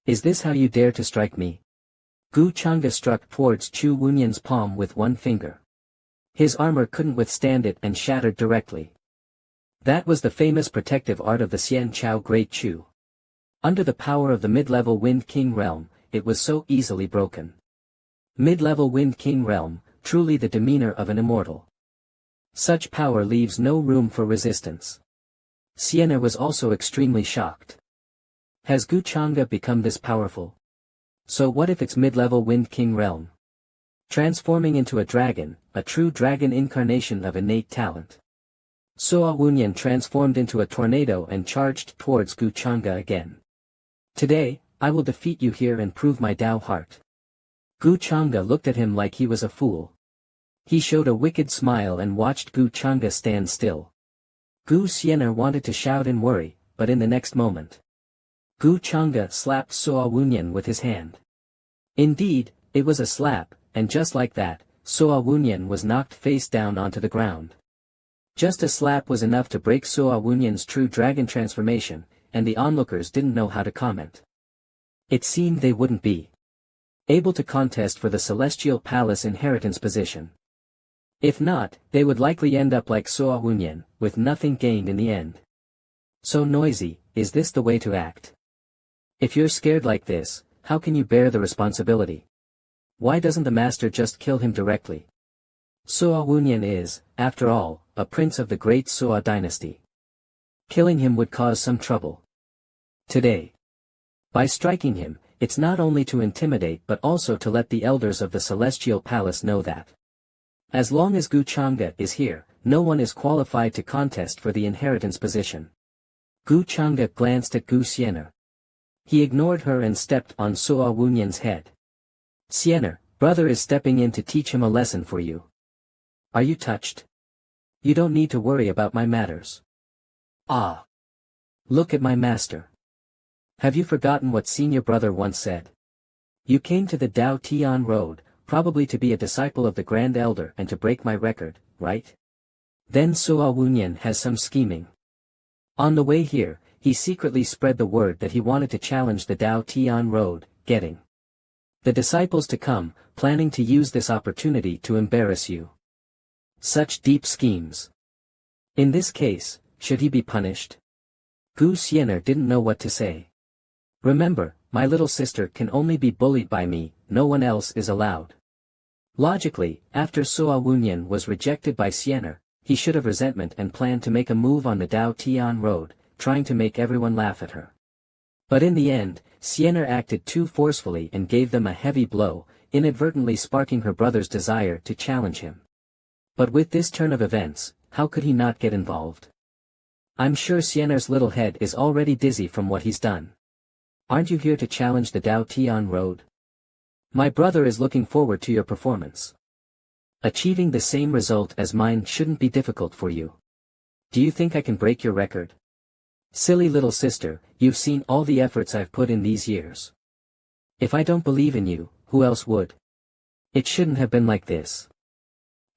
Is this how you dare to strike me? Gu Chang'e struck towards Chu Wunyan's palm with one finger. His armor couldn't withstand it and shattered directly. That was the famous protective art of the Xian Chao Great Chu. Under the power of the mid-level Wind King realm, it was so easily broken. Mid-level Wind King realm, truly the demeanor of an immortal. Such power leaves no room for resistance. Sienna was also extremely shocked. Has Gu Chang'e become this powerful? So what if it's mid-level Wind King realm? Transforming into a dragon, a true dragon incarnation of innate talent. Suo Wunyan transformed into a tornado and charged towards Gu Chang'e again. Today, I will defeat you here and prove my Dao heart. Gu Chang'e looked at him like he was a fool. He showed a wicked smile and watched Gu Chang'e stand still. Gu Xian'er wanted to shout in worry, but in the next moment, Gu Chang'e slapped Suo Wunyan with his hand. Indeed, it was a slap, and just like that, Suo Wunyan was knocked face down onto the ground. Just a slap was enough to break Suo Wunyan's true dragon transformation, and the onlookers didn't know how to comment. It seemed they wouldn't be able to contest for the Celestial Palace inheritance position. If not, they would likely end up like Suo Wunyan, with nothing gained in the end. So noisy, is this the way to act? If you're scared like this, how can you bear the responsibility? Why doesn't the master just kill him directly? Suo Wunyan is, after all, a prince of the great Suo dynasty. Killing him would cause some trouble. Today, by striking him, it's not only to intimidate but also to let the elders of the Celestial Palace know that as long as Gu Chang'e is here, no one is qualified to contest for the inheritance position. Gu Chang'e glanced at Gu Xian'er. He ignored her and stepped on Suo Wunyan's head. Xian'er, brother is stepping in to teach him a lesson for you. Are you touched? You don't need to worry about my matters. Ah! Look at my master. Have you forgotten what senior brother once said? You came to the Dao Tian Road, probably to be a disciple of the Grand Elder and to break my record, right? Then Suo Wunyan has some scheming. On the way here, he secretly spread the word that he wanted to challenge the Dao Tian Road, getting the disciples to come, planning to use this opportunity to embarrass you. Such deep schemes. In this case, should he be punished? Gu Xian'er didn't know what to say. Remember, my little sister can only be bullied by me, no one else is allowed. Logically, after Suo Wunyan was rejected by Xian'er, he should have resentment and planned to make a move on the Dao Tian Road, trying to make everyone laugh at her. But in the end, Xian'er acted too forcefully and gave them a heavy blow, inadvertently sparking her brother's desire to challenge him. But with this turn of events, how could he not get involved? I'm sure Xian'er's little head is already dizzy from what he's done. Aren't you here to challenge the Dao Tian Road? My brother is looking forward to your performance. Achieving the same result as mine shouldn't be difficult for you. Do you think I can break your record? Silly little sister, you've seen all the efforts I've put in these years. If I don't believe in you, who else would? It shouldn't have been like this.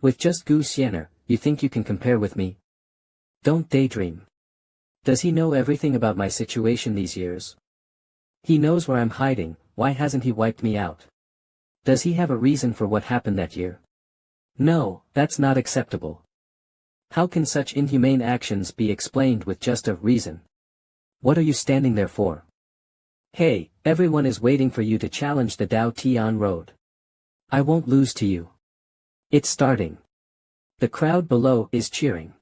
With just Gu Xian'er, you think you can compare with me? Don't daydream. Does he know everything about my situation these years? He knows where I'm hiding, why hasn't he wiped me out? Does he have a reason for what happened that year? No, that's not acceptable. How can such inhumane actions be explained with just a reason? What are you standing there for? Hey, everyone is waiting for you to challenge the Dao Tian Road. I won't lose to you. It's starting. The crowd below is cheering.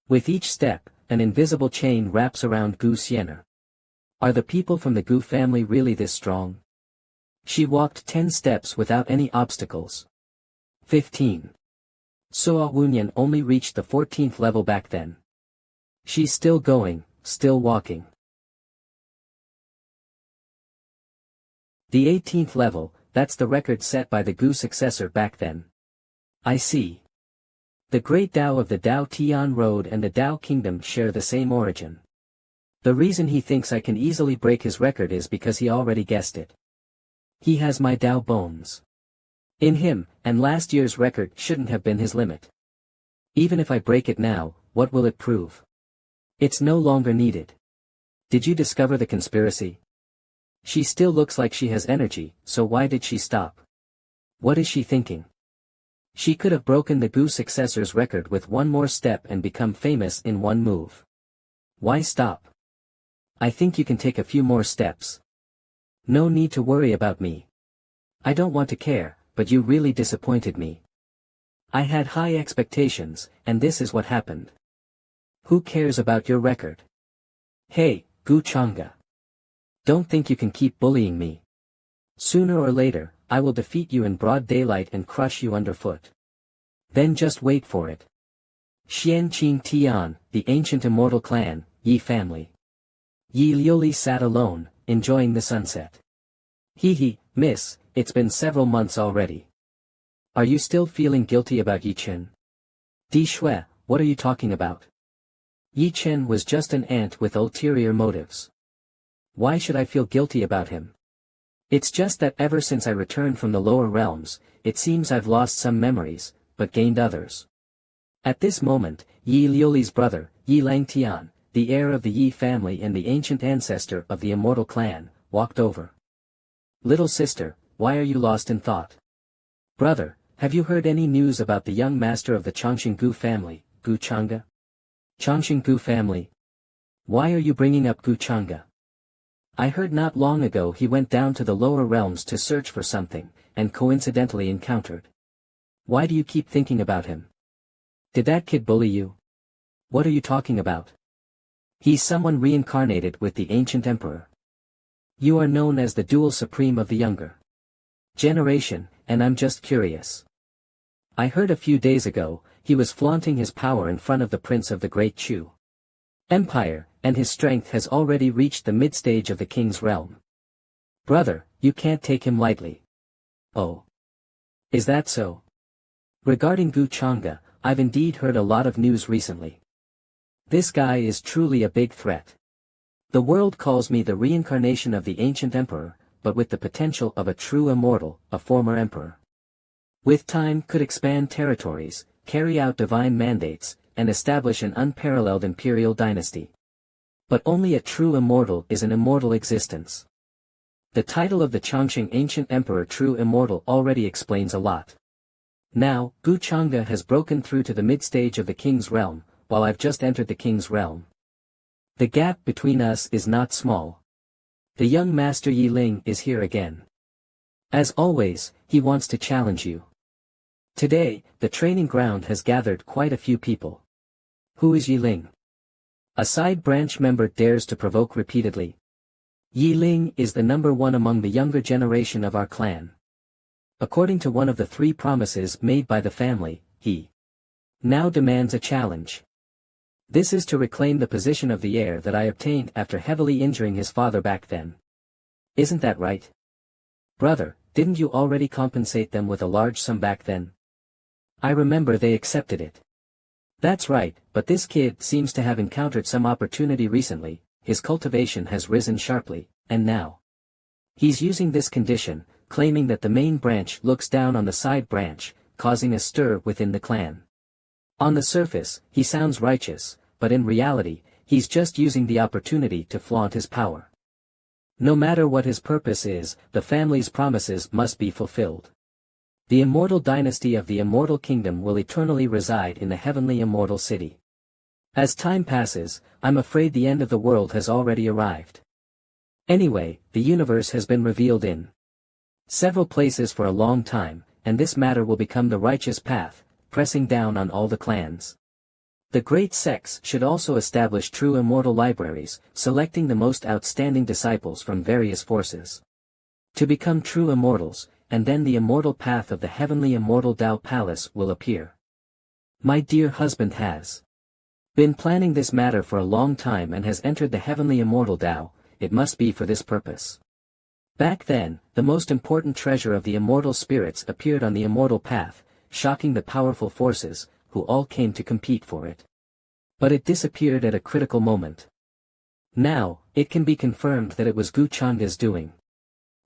With each step, an invisible chain wraps around Gu Xian'er. Are the people from the Gu family really this strong? She walked 10 steps without any obstacles. 15. Suo Wunyan only reached the 14th level back then. She's still going, still walking. The 18th level, that's the record set by the Gu successor back then. I see. The great Dao of the Dao Tian Road and the Dao Kingdom share the same origin. The reason he thinks I can easily break his record is because he already guessed it. He has my Dao bones in him, and last year's record shouldn't have been his limit. Even if I break it now, what will it prove? It's no longer needed. Did you discover the conspiracy? She still looks like she has energy, so why did she stop? What is she thinking? She could have broken the Gu successor's record with one more step and become famous in one move. Why stop? I think you can take a few more steps. No need to worry about me. I don't want to care, but you really disappointed me. I had high expectations, and this is what happened. Who cares about your record? Hey, Gu Chang'e. Don't think you can keep bullying me. Sooner or later, I will defeat you in broad daylight and crush you underfoot. Then just wait for it. Xian Qing Tian, the ancient immortal clan, Yi family. Yi Liuli sat alone, enjoying the sunset. Hee, miss, it's been several months already. Are you still feeling guilty about Yi Chen? Di Shui, what are you talking about? Yi Chen was just an ant with ulterior motives. Why should I feel guilty about him? It's just that ever since I returned from the lower realms, it seems I've lost some memories, but gained others. At this moment, Yi Liuli's brother, Yi Langtian, the heir of the Yi family and the ancient ancestor of the immortal clan, walked over. Little sister, why are you lost in thought? Brother, have you heard any news about the young master of the Changqing Gu family, Gu Chang'e? Changqing Gu family? Why are you bringing up Gu Chang'e? I heard not long ago he went down to the lower realms to search for something, and coincidentally encountered. Why do you keep thinking about him? Did that kid bully you? What are you talking about? He's someone reincarnated with the ancient emperor. You are known as the dual supreme of the younger generation, and I'm just curious. I heard a few days ago, he was flaunting his power in front of the prince of the Great Chu Empire, and his strength has already reached the mid-stage of the king's realm. Brother, you can't take him lightly. Oh. Is that so? Regarding Gu Chang'e, I've indeed heard a lot of news recently. This guy is truly a big threat. The world calls me the reincarnation of the ancient emperor, but with the potential of a true immortal, a former emperor. With time could expand territories, carry out divine mandates, and establish an unparalleled imperial dynasty. But only a true immortal is an immortal existence. The title of the Changqing ancient emperor true immortal already explains a lot. Now, Gu Chang'e has broken through to the mid-stage of the king's realm, while I've just entered the king's realm. The gap between us is not small. The young master Yi Ling is here again. As always, he wants to challenge you. Today, the training ground has gathered quite a few people. Who is Yi Ling? A side branch member dares to provoke repeatedly. Yi Ling is the number one among the younger generation of our clan. According to one of the 3 promises made by the family, he now demands a challenge. This is to reclaim the position of the heir that I obtained after heavily injuring his father back then. Isn't that right? Brother, didn't you already compensate them with a large sum back then? I remember they accepted it. That's right, but this kid seems to have encountered some opportunity recently, his cultivation has risen sharply, and now he's using this condition, claiming that the main branch looks down on the side branch, causing a stir within the clan. On the surface, he sounds righteous, but in reality, he's just using the opportunity to flaunt his power. No matter what his purpose is, the family's promises must be fulfilled. The immortal dynasty of the immortal kingdom will eternally reside in the heavenly immortal city. As time passes, I'm afraid the end of the world has already arrived. Anyway, the universe has been revealed in several places for a long time, and this matter will become the righteous path, pressing down on all the clans. The great sects should also establish true immortal libraries, selecting the most outstanding disciples from various forces to become true immortals, and then the immortal path of the heavenly immortal Tao Palace will appear. My dear husband has been planning this matter for a long time and has entered the heavenly immortal Tao. It must be for this purpose. Back then, the most important treasure of the immortal spirits appeared on the immortal path, shocking the powerful forces, who all came to compete for it. But it disappeared at a critical moment. Now, it can be confirmed that it was Gu Chang'e's doing.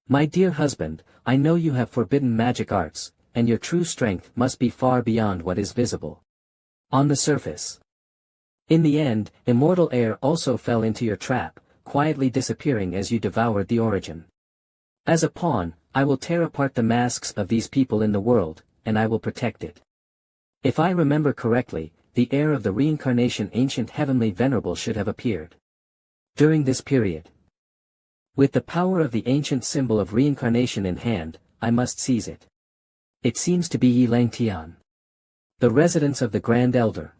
My dear husband, I know you have forbidden magic arts, and your true strength must be far beyond what is visible on the surface. In the end, immortal air also fell into your trap, quietly disappearing as you devoured the origin As a pawn, I will tear apart the masks of these people in the world, and I will protect it. If I remember correctly, the heir of the reincarnation ancient heavenly venerable should have appeared during this period. With the power of the ancient symbol of reincarnation in hand, I must seize it. It seems to be Yilang Tian, the residence of the Grand Elder.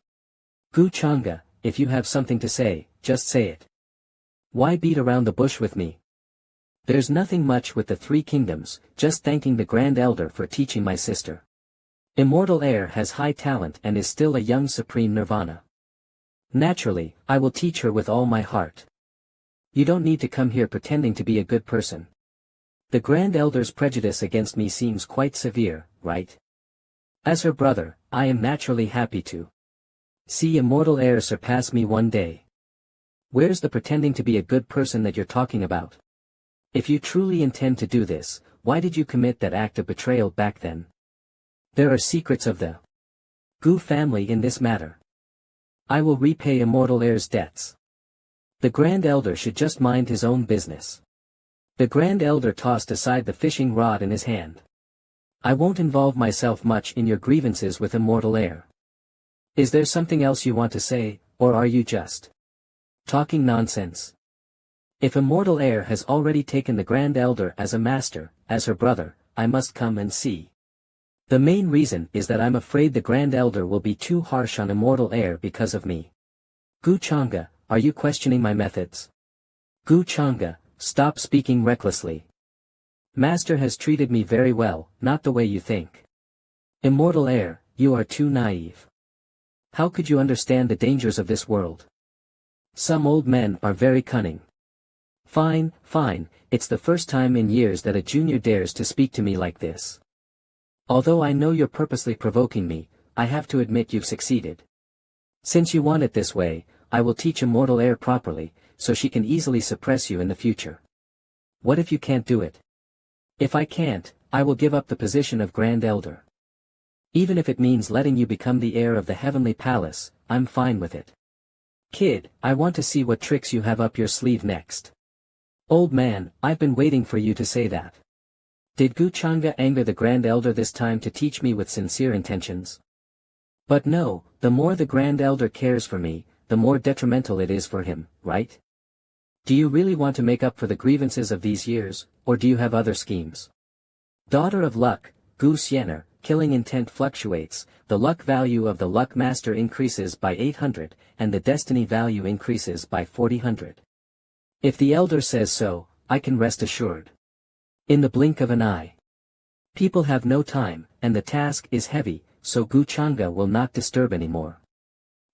Gu Chang'e, if you have something to say, just say it. Why beat around the bush with me? There's nothing much with the three kingdoms, just thanking the Grand Elder for teaching my sister. Immortal heir has high talent and is still a young supreme nirvana. Naturally, I will teach her with all my heart. You don't need to come here pretending to be a good person. The Grand Elder's prejudice against me seems quite severe, right? As her brother, I am naturally happy to see immortal heir surpass me one day. Where's the pretending to be a good person that you're talking about? If you truly intend to do this, why did you commit that act of betrayal back then? There are secrets of the Gu family in this matter. I will repay immortal heir's debts. The Grand Elder should just mind his own business. The Grand Elder tossed aside the fishing rod in his hand. I won't involve myself much in your grievances with immortal heir. Is there something else you want to say, or are you just talking nonsense? If immortal heir has already taken the Grand Elder as a master, as her brother, I must come and see. The main reason is that I'm afraid the Grand Elder will be too harsh on immortal heir because of me. Gu Chang'e, are you questioning my methods? Gu Chang'e, stop speaking recklessly. Master has treated me very well, not the way you think. Immortal heir, you are too naive. How could you understand the dangers of this world? Some old men are very cunning. Fine, it's the first time in years that a junior dares to speak to me like this. Although I know you're purposely provoking me, I have to admit you've succeeded. Since you want it this way, I will teach immortal heir properly, so she can easily suppress you in the future. What if you can't do it? If I can't, I will give up the position of Grand Elder. Even if it means letting you become the heir of the Heavenly Palace, I'm fine with it. Kid, I want to see what tricks you have up your sleeve next. Old man, I've been waiting for you to say that. Did Gu Chang'e anger the Grand Elder this time to teach me with sincere intentions? But no, the more the Grand Elder cares for me, the more detrimental it is for him, right? Do you really want to make up for the grievances of these years, or do you have other schemes? Daughter of Luck, Gu Xiener, killing intent fluctuates, the luck value of the Luck Master increases by 800, and the destiny value increases by 400. If the Elder says so, I can rest assured. In the blink of an eye. People have no time, and the task is heavy, so Gu Chang'e will not disturb anymore.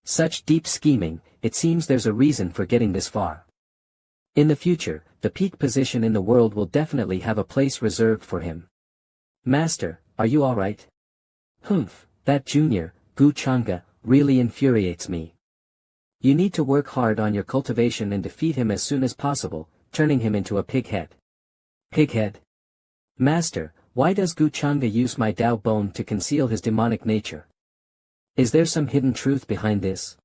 Such deep scheming, it seems there's a reason for getting this far. In the future, the peak position in the world will definitely have a place reserved for him. Master, are you alright? Humph, that junior, Gu Chang'e, really infuriates me. You need to work hard on your cultivation and defeat him as soon as possible, turning him into a pighead. Pighead? Master, why does Gu Chang'e use my Dao bone to conceal his demonic nature? Is there some hidden truth behind this?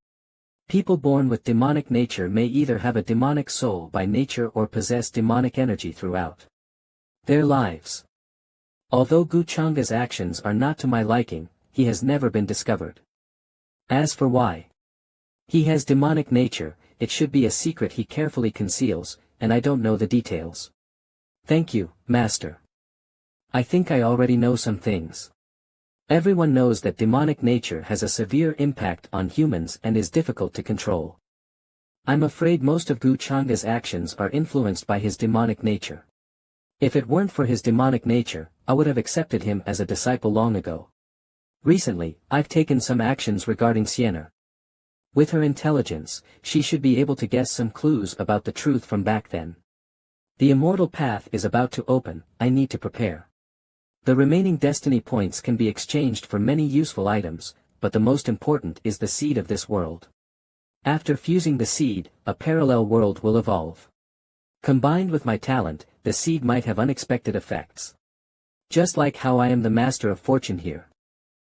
People born with demonic nature may either have a demonic soul by nature or possess demonic energy throughout their lives. Although Gu Chang'e's actions are not to my liking, he has never been discovered. As for why he has demonic nature, it should be a secret he carefully conceals, and I don't know the details. Thank you, Master. I think I already know some things. Everyone knows that demonic nature has a severe impact on humans and is difficult to control. I'm afraid most of Gu Chang'e's actions are influenced by his demonic nature. If it weren't for his demonic nature, I would have accepted him as a disciple long ago. Recently, I've taken some actions regarding Xiener. With her intelligence, she should be able to guess some clues about the truth from back then. The immortal path is about to open, I need to prepare. The remaining destiny points can be exchanged for many useful items, but the most important is the seed of this world. After fusing the seed, a parallel world will evolve. Combined with my talent, the seed might have unexpected effects. Just like how I am the master of fortune here.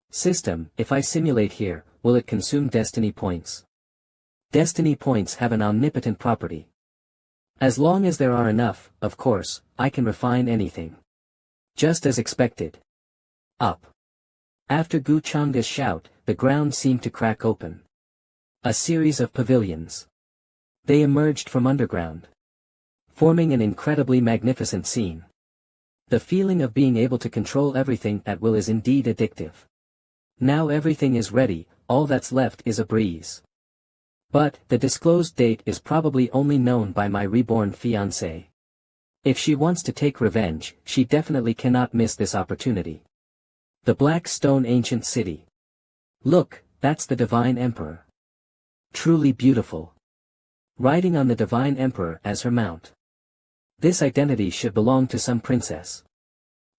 System, if I simulate here, will it consume destiny points? Destiny points have an omnipotent property. As long as there are enough, of course, I can refine anything. Just as expected. Up. After Gu Changa's shout, the ground seemed to crack open. A series of pavilions. They emerged from underground, forming an incredibly magnificent scene. The feeling of being able to control everything at will is indeed addictive. Now everything is ready, all that's left is a breeze. But, the disclosed date is probably only known by my reborn fiancée. If she wants to take revenge, she definitely cannot miss this opportunity. The Black Stone Ancient City. Look, that's the Divine Emperor. Truly beautiful. Riding on the Divine Emperor as her mount. This identity should belong to some princess.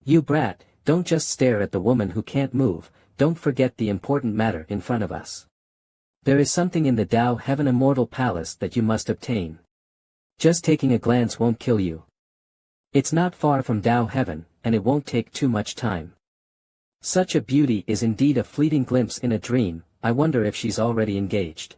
You brat, don't just stare at the woman who can't move, don't forget the important matter in front of us. There is something in the Tao Heaven Immortal Palace that you must obtain. Just taking a glance won't kill you. It's not far from Tao Heaven, and it won't take too much time. Such a beauty is indeed a fleeting glimpse in a dream, I wonder if she's already engaged.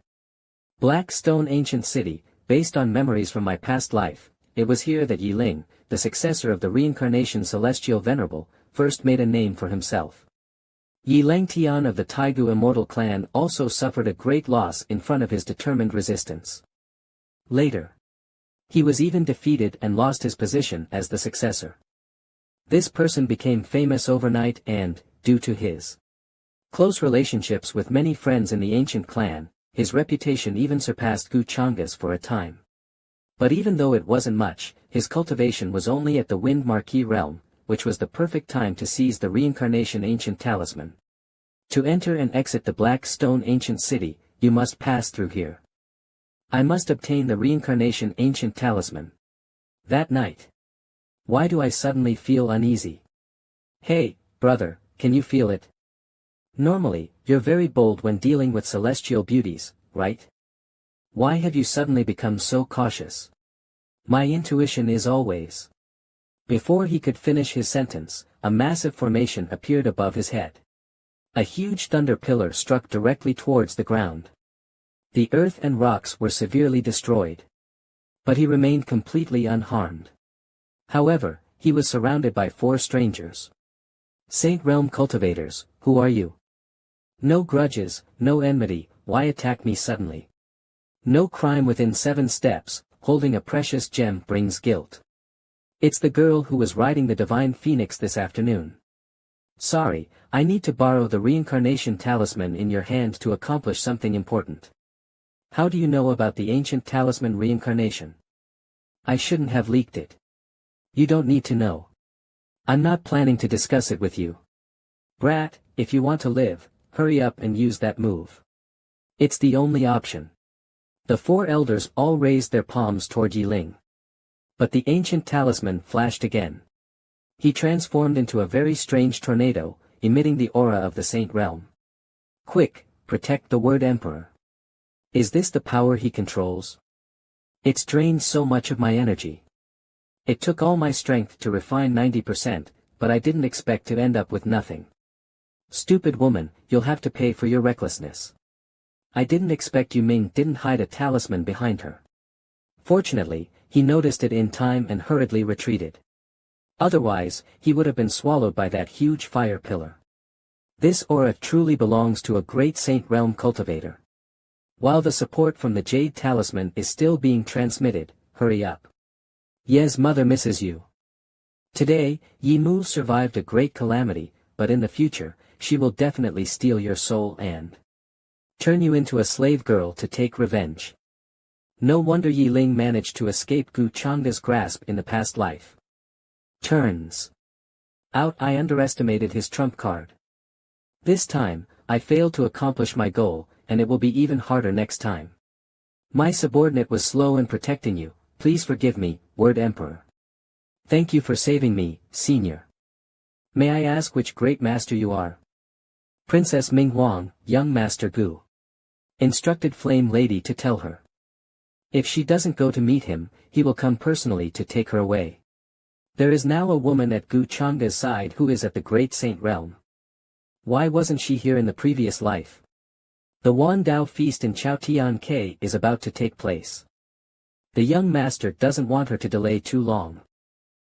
Black Stone Ancient City, based on memories from my past life, it was here that Yi Ling, the successor of the reincarnation Celestial Venerable, first made a name for himself. Yi Langtian of the Taigu Immortal Clan also suffered a great loss in front of his determined resistance. Later, he was even defeated and lost his position as the successor. This person became famous overnight and, due to his close relationships with many friends in the ancient clan, his reputation even surpassed Gu Changa's for a time. But even though it wasn't much, his cultivation was only at the Wind Marquee realm, which was the perfect time to seize the reincarnation ancient talisman. To enter and exit the Black Stone Ancient City, you must pass through here. I must obtain the reincarnation ancient talisman. That night. Why do I suddenly feel uneasy? Hey, brother, can you feel it? Normally, you're very bold when dealing with celestial beauties, right? Why have you suddenly become so cautious? My intuition is always. Before he could finish his sentence, a massive formation appeared above his head. A huge thunder pillar struck directly towards the ground. The earth and rocks were severely destroyed. But he remained completely unharmed. However, he was surrounded by 4 strangers. Saint Realm cultivators, who are you? No grudges, no enmity, why attack me suddenly? No crime within 7 steps, holding a precious gem brings guilt. It's the girl who was riding the Divine Phoenix this afternoon. Sorry, I need to borrow the reincarnation talisman in your hand to accomplish something important. How do you know about the ancient talisman reincarnation? I shouldn't have leaked it. You don't need to know. I'm not planning to discuss it with you. Brat, if you want to live, hurry up and use that move. It's the only option. The 4 elders all raised their palms toward Yi Ling. But the ancient talisman flashed again. He transformed into a very strange tornado, emitting the aura of the Saint Realm. Quick, protect the word Emperor. Is this the power he controls? It's drained so much of my energy. It took all my strength to refine 90%, but I didn't expect to end up with nothing. Stupid woman, you'll have to pay for your recklessness. I didn't expect Yu Ming didn't hide a talisman behind her. Fortunately, he noticed it in time and hurriedly retreated. Otherwise, he would have been swallowed by that huge fire pillar. This aura truly belongs to a great Saint Realm cultivator. While the support from the Jade Talisman is still being transmitted, hurry up. Ye's mother misses you. Today, Yi Mu survived a great calamity, but in the future, she will definitely steal your soul and turn you into a slave girl to take revenge. No wonder Yi Ling managed to escape Gu Changa's grasp in the past life. Turns out I underestimated his trump card. This time, I failed to accomplish my goal, and it will be even harder next time. My subordinate was slow in protecting you, please forgive me, word Emperor. Thank you for saving me, senior. May I ask which great master you are? Princess Ming Huang, young Master Gu. Instructed Flame Lady to tell her. If she doesn't go to meet him, he will come personally to take her away. There is now a woman at Gu Changa's side who is at the Great Saint Realm. Why wasn't she here in the previous life? The Wan Dao feast in Chaotian K is about to take place. The young master doesn't want her to delay too long.